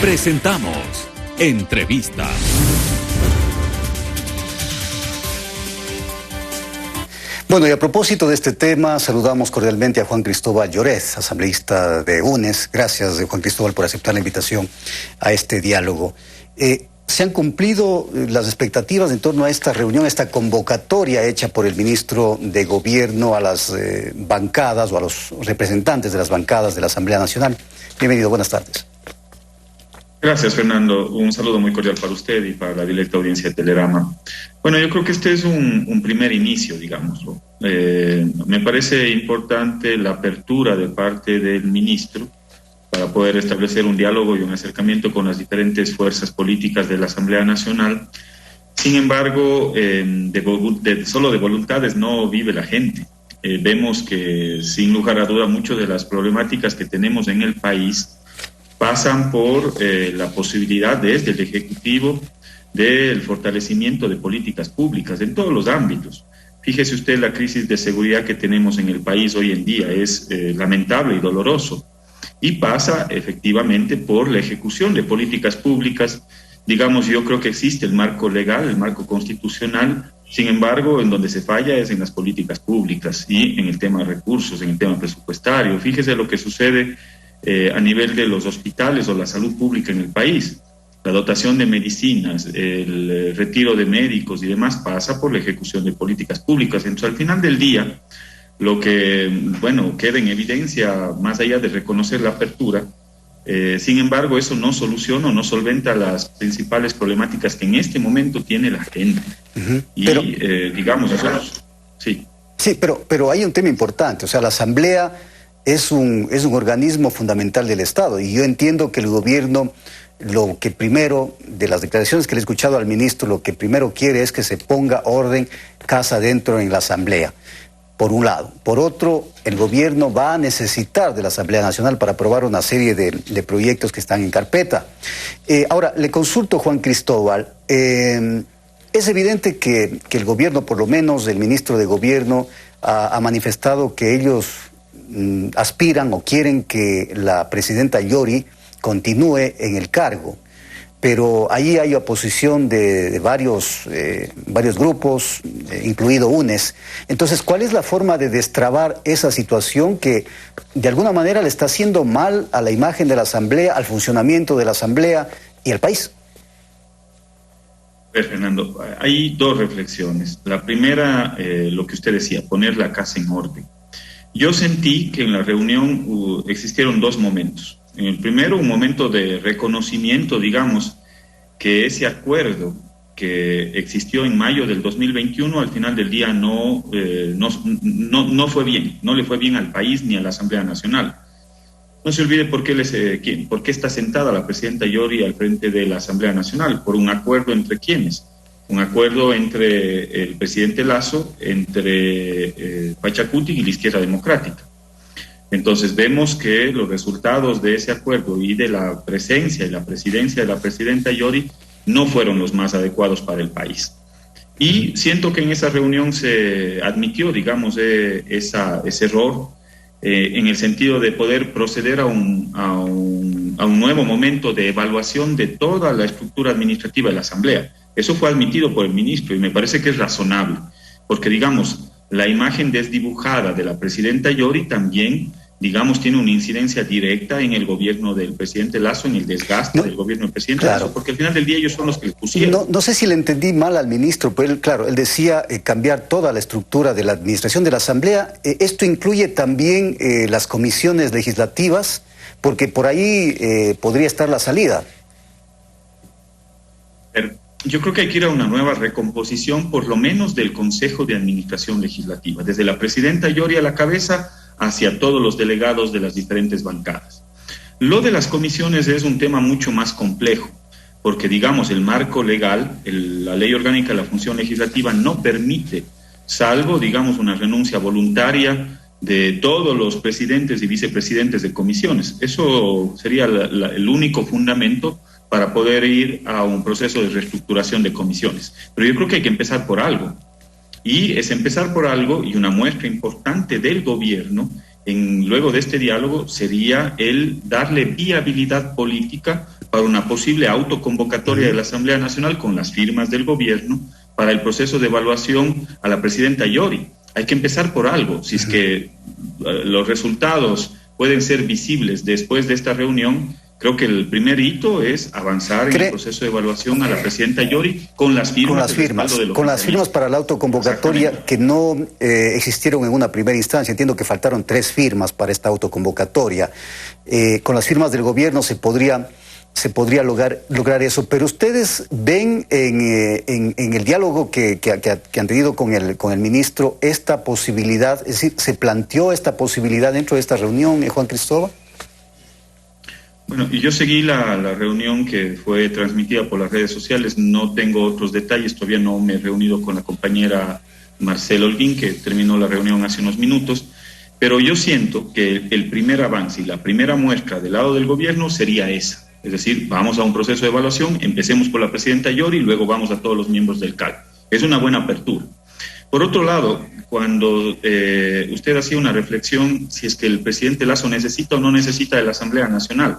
Presentamos Entrevista. Bueno, y a propósito de este tema, saludamos cordialmente a Juan Cristóbal Lloret, asambleísta de UNES. Gracias, Juan Cristóbal, por aceptar la invitación a este diálogo. ¿Se han cumplido las expectativas en torno a esta reunión, esta convocatoria hecha por el ministro de Gobierno a las bancadas o a los representantes de las bancadas de la Asamblea Nacional? Bienvenido, buenas tardes. Gracias, Fernando. Un saludo muy cordial para usted y para la directa audiencia de Telerama. Bueno, yo creo que este es un primer inicio, digámoslo. Me parece importante la apertura de parte del ministro para poder establecer un diálogo y un acercamiento con las diferentes fuerzas políticas de la Asamblea Nacional. Sin embargo, solo de voluntades no vive la gente. Vemos que, sin lugar a duda, muchas de las problemáticas que tenemos en el país pasan por la posibilidad desde el Ejecutivo del fortalecimiento de políticas públicas en todos los ámbitos. Fíjese usted, la crisis de seguridad que tenemos en el país hoy en día es lamentable y doloroso, y pasa efectivamente por la ejecución de políticas públicas. Digamos, yo creo que existe el marco legal, el marco constitucional, sin embargo, en donde se falla es en las políticas públicas y en el tema de recursos, en el tema presupuestario. Fíjese lo que sucede a nivel de los hospitales o la salud pública en el país. La dotación de medicinas, el retiro de médicos y demás pasa por la ejecución de políticas públicas. Entonces, al final del día, lo que, queda en evidencia, más allá de reconocer la apertura, sin embargo, eso no soluciona o no solventa las principales problemáticas que en este momento tiene la gente. Uh-huh. Y, digamos, nosotros, sí. Sí, pero hay un tema importante, o sea, la Asamblea es un organismo fundamental del Estado, y yo entiendo que el gobierno, lo que primero, de las declaraciones que le he escuchado al ministro, lo que primero quiere es que se ponga orden casa adentro en la Asamblea, por un lado. Por otro, el gobierno va a necesitar de la Asamblea Nacional para aprobar una serie de proyectos que están en carpeta. Ahora, le consulto, Juan Cristóbal, es evidente que el gobierno, por lo menos el ministro de Gobierno, ha manifestado que ellos aspiran o quieren que la presidenta Yori continúe en el cargo, pero ahí hay oposición de varios grupos, incluido UNES. Entonces, ¿cuál es la forma de destrabar esa situación que de alguna manera le está haciendo mal a la imagen de la Asamblea, al funcionamiento de la Asamblea y al país? Fernando, hay dos reflexiones. La primera, lo que usted decía, poner la casa en orden. Yo sentí que en la reunión existieron dos momentos. En el primero, un momento de reconocimiento, digamos, que ese acuerdo que existió en mayo del 2021, al final del día no fue bien, no le fue bien al país ni a la Asamblea Nacional. No se olvide por qué está sentada la presidenta Yori al frente de la Asamblea Nacional, por un acuerdo entre quiénes. Un acuerdo entre el presidente Lasso, entre Pachacuti y la Izquierda Democrática. Entonces vemos que los resultados de ese acuerdo y de la presencia y la presidencia de la presidenta Yori no fueron los más adecuados para el país. Y siento que en esa reunión se admitió, digamos, ese error en el sentido de poder proceder a un nuevo momento de evaluación de toda la estructura administrativa de la Asamblea. Eso fue admitido por el ministro y me parece que es razonable, porque, digamos, la imagen desdibujada de la presidenta Yori también, digamos, tiene una incidencia directa en el gobierno del presidente Lasso, en el desgaste del gobierno del presidente Lasso, porque al final del día ellos son los que le pusieron. No sé si le entendí mal al ministro, pero él decía cambiar toda la estructura de la administración de la Asamblea. ¿Esto incluye también las comisiones legislativas? Porque por ahí podría estar la salida. Yo creo que hay que ir a una nueva recomposición, por lo menos del Consejo de Administración Legislativa, desde la presidenta Yori a la cabeza hacia todos los delegados de las diferentes bancadas. Lo de las comisiones es un tema mucho más complejo, porque, digamos, el marco legal, la Ley Orgánica de la Función Legislativa no permite, salvo, digamos, una renuncia voluntaria de todos los presidentes y vicepresidentes de comisiones. Eso sería el único fundamento para poder ir a un proceso de reestructuración de comisiones. Pero yo creo que hay que empezar por algo. Y es empezar por algo, y una muestra importante del gobierno luego de este diálogo sería el darle viabilidad política para una posible autoconvocatoria de la Asamblea Nacional con las firmas del gobierno para el proceso de evaluación a la presidenta Yori. Hay que empezar por algo. Si es que los resultados pueden ser visibles después de esta reunión, creo que el primer hito es avanzar en el proceso de evaluación a la presidenta Yori con las firmas. Con las firmas para la autoconvocatoria que no existieron en una primera instancia. Entiendo que faltaron 3 firmas para esta autoconvocatoria. Con las firmas del gobierno se podría lograr eso, pero ustedes ven en el diálogo que han tenido con el ministro esta posibilidad, es decir, ¿se planteó esta posibilidad dentro de esta reunión, Juan Cristóbal? Bueno, y yo seguí la reunión que fue transmitida por las redes sociales, no tengo otros detalles, todavía no me he reunido con la compañera Marcela Holguín, que terminó la reunión hace unos minutos, pero yo siento que el primer avance y la primera muestra del lado del gobierno sería esa. Es decir, vamos a un proceso de evaluación, empecemos por la presidenta Yori y luego vamos a todos los miembros del CAL. Es una buena apertura. Por otro lado, cuando usted hacía una reflexión si es que el presidente Lasso necesita o no necesita de la Asamblea Nacional,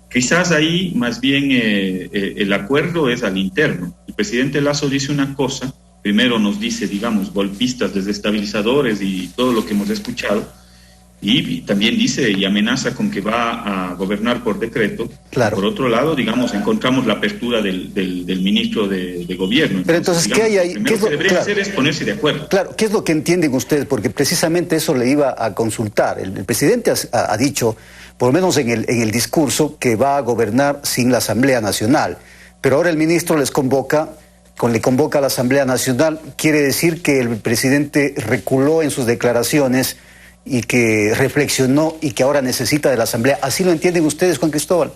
quizás ahí más bien el acuerdo es al interno. El presidente Lasso dice una cosa, primero nos dice, digamos, golpistas, desestabilizadores y todo lo que hemos escuchado, y también dice y amenaza con que va a gobernar por decreto. Claro. Por otro lado, digamos, encontramos la apertura del ministro de gobierno. Pero entonces, digamos, ¿qué hay ahí? Lo primero que debería hacer es ponerse de acuerdo. Claro, ¿qué es lo que entienden ustedes? Porque precisamente eso le iba a consultar. El presidente ha dicho, por lo menos en el discurso, que va a gobernar sin la Asamblea Nacional. Pero ahora el ministro le convoca a la Asamblea Nacional. Quiere decir que el presidente reculó en sus declaraciones y que reflexionó y que ahora necesita de la Asamblea. ¿Así lo entienden ustedes, Juan Cristóbal?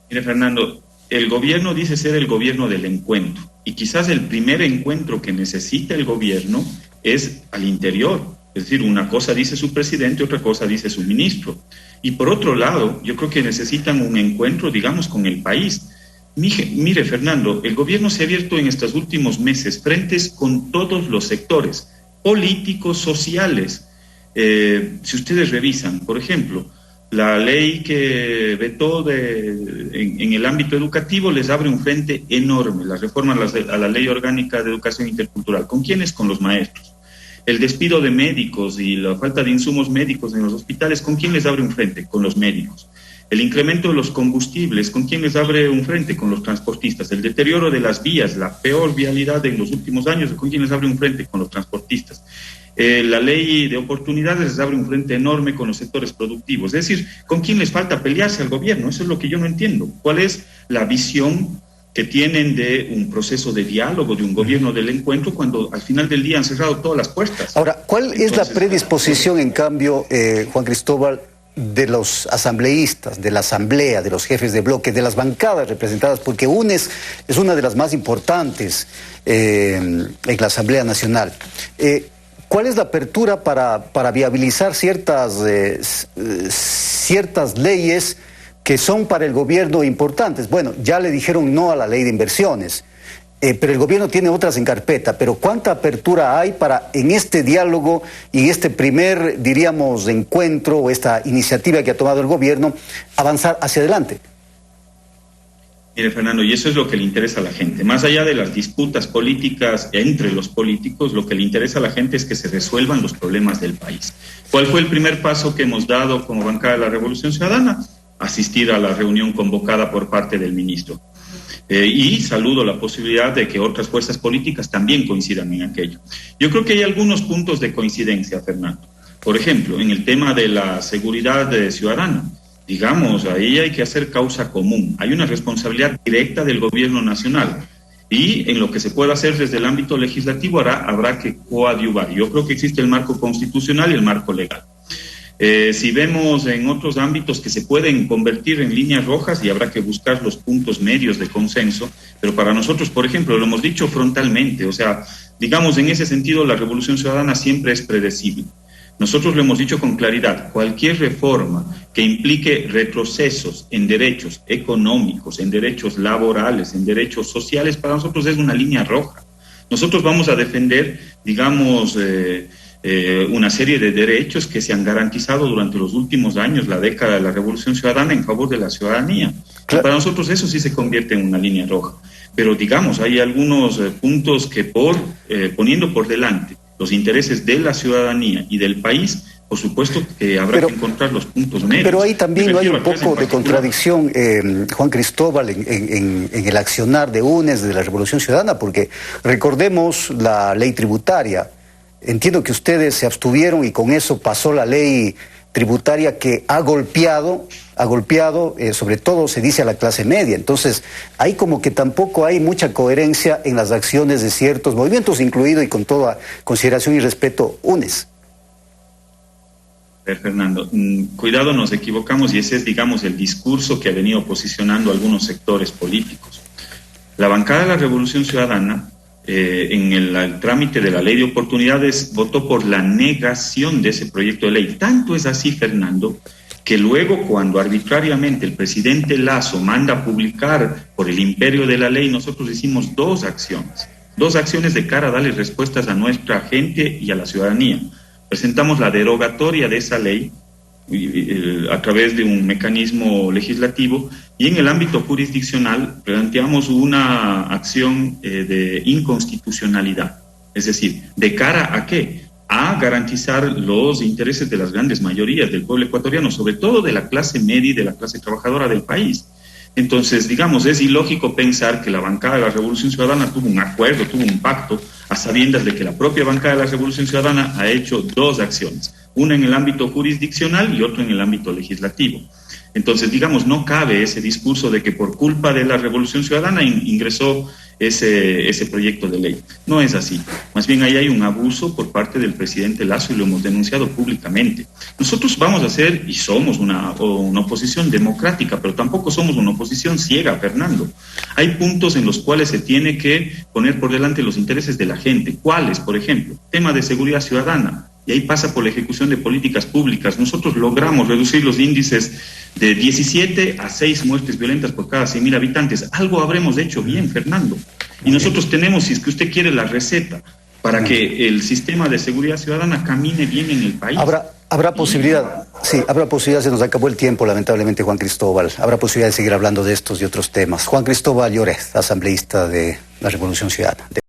Mire, Fernando, el gobierno dice ser el gobierno del encuentro, y quizás el primer encuentro que necesita el gobierno es al interior. Es decir, una cosa dice su presidente, otra cosa dice su ministro. Y por otro lado, yo creo que necesitan un encuentro, digamos, con el país. Mire, Fernando, el gobierno se ha abierto en estos últimos meses frentes con todos los sectores políticos, sociales. Si ustedes revisan, por ejemplo, la ley que vetó en el ámbito educativo les abre un frente enorme, las reformas a la Ley Orgánica de Educación Intercultural. ¿Con quiénes? Con los maestros. El despido de médicos y la falta de insumos médicos en los hospitales, ¿con quién les abre un frente? Con los médicos. El incremento de los combustibles, ¿con quién les abre un frente? Con los transportistas. El deterioro de las vías, la peor vialidad en los últimos años, ¿con quién les abre un frente? Con los transportistas. La ley de oportunidades les abre un frente enorme con los sectores productivos. Es decir, ¿con quién les falta pelearse al gobierno? Eso es lo que yo no entiendo. ¿Cuál es la visión que tienen de un proceso de diálogo, de un gobierno del encuentro, cuando al final del día han cerrado todas las puertas? Ahora, ¿cuál es la predisposición, en cambio, Juan Cristóbal, de los asambleístas, de la asamblea, de los jefes de bloque, de las bancadas representadas? Porque UNES es una de las más importantes en la Asamblea Nacional. ¿Cuál es la apertura para viabilizar ciertas leyes que son para el gobierno importantes? Bueno, ya le dijeron no a la ley de inversiones, pero el gobierno tiene otras en carpeta. Pero ¿cuánta apertura hay para, en este diálogo y en este primer, diríamos, encuentro o esta iniciativa que ha tomado el gobierno, avanzar hacia adelante? Mire, Fernando, y eso es lo que le interesa a la gente. Más allá de las disputas políticas entre los políticos, lo que le interesa a la gente es que se resuelvan los problemas del país. ¿Cuál fue el primer paso que hemos dado como bancada de la Revolución Ciudadana? Asistir a la reunión convocada por parte del ministro. Y saludo la posibilidad de que otras fuerzas políticas también coincidan en aquello. Yo creo que hay algunos puntos de coincidencia, Fernando. Por ejemplo, en el tema de la seguridad ciudadana. Digamos, ahí hay que hacer causa común. Hay una responsabilidad directa del gobierno nacional. Y en lo que se pueda hacer desde el ámbito legislativo habrá que coadyuvar. Yo creo que existe el marco constitucional y el marco legal. Si vemos en otros ámbitos que se pueden convertir en líneas rojas, y habrá que buscar los puntos medios de consenso, pero para nosotros, por ejemplo, lo hemos dicho frontalmente, o sea, digamos, en ese sentido la Revolución Ciudadana siempre es predecible. Nosotros lo hemos dicho con claridad: cualquier reforma que implique retrocesos en derechos económicos, en derechos laborales, en derechos sociales, para nosotros es una línea roja. Nosotros vamos a defender, digamos, una serie de derechos que se han garantizado durante los últimos años, la década de la Revolución Ciudadana, en favor de la ciudadanía. Claro. Para nosotros eso sí se convierte en una línea roja. Pero digamos, hay algunos puntos que poniendo por delante los intereses de la ciudadanía y del país, por supuesto que habrá que encontrar los puntos medios. Pero ahí también no hay un poco de contradicción, Juan Cristóbal, en el accionar de UNES, de la Revolución Ciudadana, porque recordemos la ley tributaria. Entiendo que ustedes se abstuvieron y con eso pasó la ley tributaria que ha golpeado, sobre todo se dice a la clase media. Entonces, ahí como que tampoco hay mucha coherencia en las acciones de ciertos movimientos, incluido y con toda consideración y respeto, UNES. Fernando, cuidado, nos equivocamos y ese es, digamos, el discurso que ha venido posicionando algunos sectores políticos. La bancada de la Revolución Ciudadana, en el trámite de la ley de oportunidades, votó por la negación de ese proyecto de ley. Tanto es así, Fernando, que luego cuando arbitrariamente el presidente Lasso manda a publicar por el imperio de la ley, nosotros hicimos dos acciones de cara a darle respuestas a nuestra gente y a la ciudadanía. Presentamos la derogatoria de esa ley a través de un mecanismo legislativo y en el ámbito jurisdiccional planteamos una acción de inconstitucionalidad. Es decir, ¿de cara a qué? A garantizar los intereses de las grandes mayorías del pueblo ecuatoriano, sobre todo de la clase media y de la clase trabajadora del país. Entonces, digamos, es ilógico pensar que la bancada de la Revolución Ciudadana tuvo un acuerdo, tuvo un pacto, a sabiendas de que la propia bancada de la Revolución Ciudadana ha hecho dos acciones, una en el ámbito jurisdiccional y otra en el ámbito legislativo. Entonces, digamos, no cabe ese discurso de que por culpa de la Revolución Ciudadana ingresó ese proyecto de ley. No es así. Más bien ahí hay un abuso por parte del presidente Lasso y lo hemos denunciado públicamente. Nosotros vamos a ser y somos una oposición democrática, pero tampoco somos una oposición ciega, Fernando. Hay puntos en los cuales se tiene que poner por delante los intereses de la gente. ¿Cuáles? Por ejemplo, tema de seguridad ciudadana. Y ahí pasa por la ejecución de políticas públicas. Nosotros logramos reducir los índices de 17 a 6 muertes violentas por cada 100.000 habitantes. Algo habremos hecho bien, Fernando. Y nosotros tenemos, si es que usted quiere, la receta para que el sistema de seguridad ciudadana camine bien en el país. Habrá posibilidad, sí, habrá posibilidad, se nos acabó el tiempo, lamentablemente, Juan Cristóbal. Habrá posibilidad de seguir hablando de estos y otros temas. Juan Cristóbal Lloret, asambleísta de la Revolución Ciudadana.